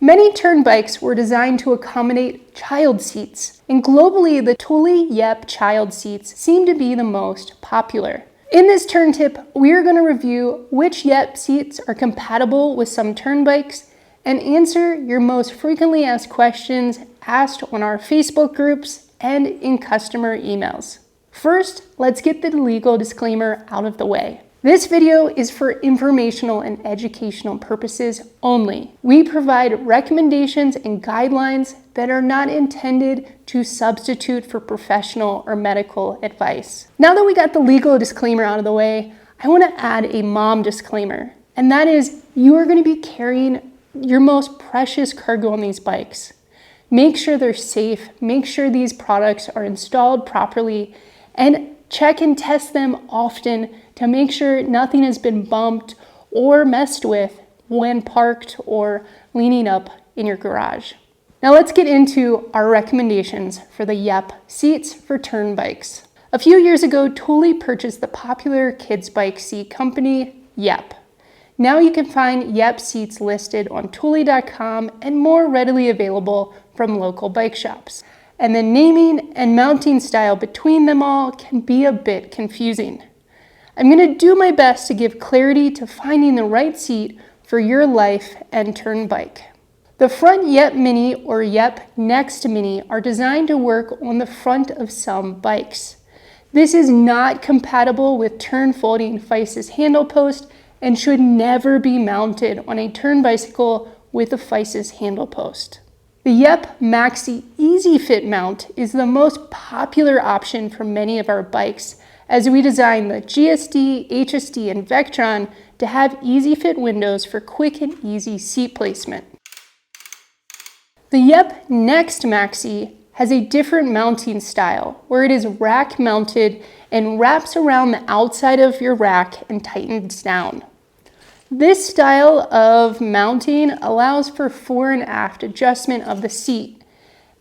Many Tern bikes were designed to accommodate child seats, and globally the Thule Yepp child seats seem to be the most popular. In this Tern tip, we are going to review which Yepp seats are compatible with some Tern bikes and answer your most frequently asked questions asked on our Facebook groups and in customer emails. First, let's get the legal disclaimer out of the way. This video is for informational and educational purposes only. We provide recommendations and guidelines that are not intended to substitute for professional or medical advice. Now that we got the legal disclaimer out of the way, I want to add a mom disclaimer, and that is you are going to be carrying your most precious cargo on these bikes. Make sure they're safe, make sure these products are installed properly, and check and test them often to make sure nothing has been bumped or messed with when parked or leaning up in your garage. Now let's get into our recommendations for the Yepp seats for Tern bikes. A few years ago, Thule purchased the popular kids bike seat company, Yepp. Now you can find Yepp seats listed on Thule.com and more readily available from local bike shops. And the naming and mounting style between them all can be a bit confusing. I'm going to do my best to give clarity to finding the right seat for your life and Tern bike. The front Yepp Mini or Yepp Next Mini are designed to work on the front of some bikes. This is not compatible with Tern folding Fice's handle post and should never be mounted on a Tern bicycle with a Fice's handle post. The Yepp Maxi Easy Fit mount is the most popular option for many of our bikes, as we designed the GSD, HSD, and Vectron to have easy fit windows for quick and easy seat placement. The Yepp Next Maxi has a different mounting style, where it is rack mounted and wraps around the outside of your rack and tightens down. This style of mounting allows for fore and aft adjustment of the seat,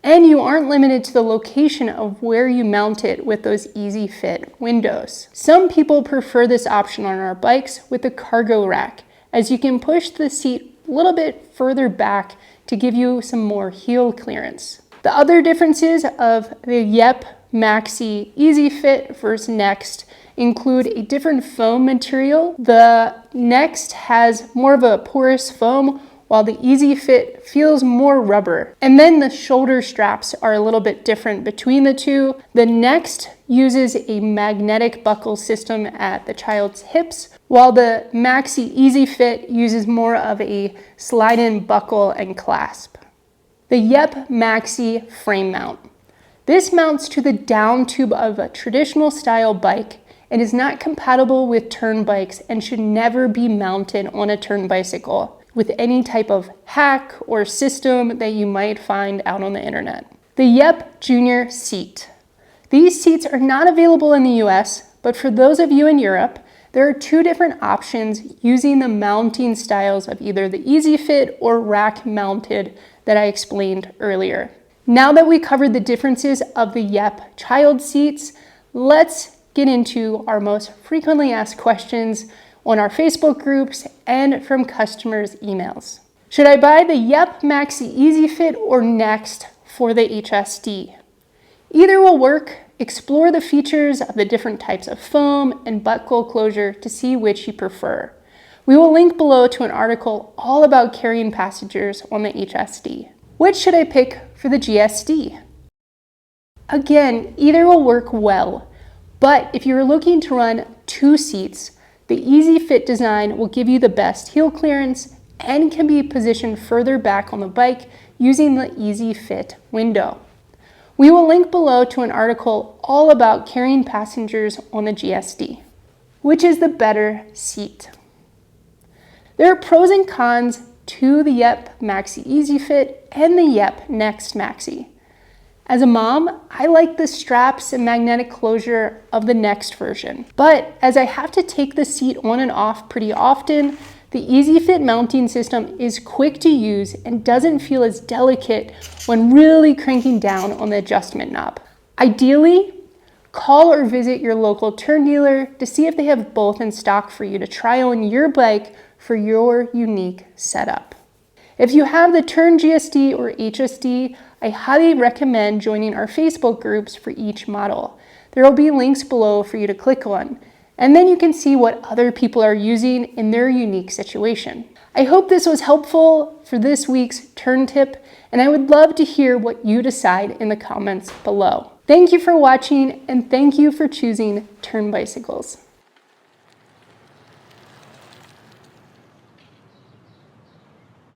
and you aren't limited to the location of where you mount it with those easy fit windows. Some people prefer this option on our bikes with the cargo rack, as you can push the seat a little bit further back to give you some more heel clearance. The other differences of the Yepp Maxi Easy Fit versus Next include a different foam material. The Next has more of a porous foam, while the Easy Fit feels more rubber. And then the shoulder straps are a little bit different between the two. The Next uses a magnetic buckle system at the child's hips, while the Maxi Easy Fit uses more of a slide-in buckle and clasp. The Yepp Maxi frame mount. This mounts to the down tube of a traditional style bike and is not compatible with Tern bikes and should never be mounted on a Tern bicycle with any type of hack or system that you might find out on the internet. The Yepp Junior Seat. These seats are not available in the US, but for those of you in Europe, there are two different options using the mounting styles of either the Easy Fit or rack mounted that I explained earlier. Now that we covered the differences of the Yepp child seats, let's get into our most frequently asked questions on our Facebook groups and from customers' emails. Should I buy the Yepp Maxi Easy Fit or Next for the HSD? Either will work. Explore the features of the different types of foam and buckle closure to see which you prefer. We will link below to an article all about carrying passengers on the HSD. Which should I pick for the GSD? Again, either will work well, but if you're looking to run two seats, the Easy Fit design will give you the best heel clearance and can be positioned further back on the bike using the Easy Fit window. We will link below to an article all about carrying passengers on the GSD. Which is the better seat? There are pros and cons to the Yepp Maxi Easy Fit and the Yepp Next Maxi. As a mom, I like the straps and magnetic closure of the Next version. But as I have to take the seat on and off pretty often, the Easy Fit mounting system is quick to use and doesn't feel as delicate when really cranking down on the adjustment knob. Ideally, call or visit your local Tern dealer to see if they have both in stock for you to try on your bike for your unique setup. If you have the Tern GSD or HSD, I highly recommend joining our Facebook groups for each model. There will be links below for you to click on, and then you can see what other people are using in their unique situation. I hope this was helpful for this week's Tern tip, and I would love to hear what you decide in the comments below. Thank you for watching, and thank you for choosing Tern Bicycles.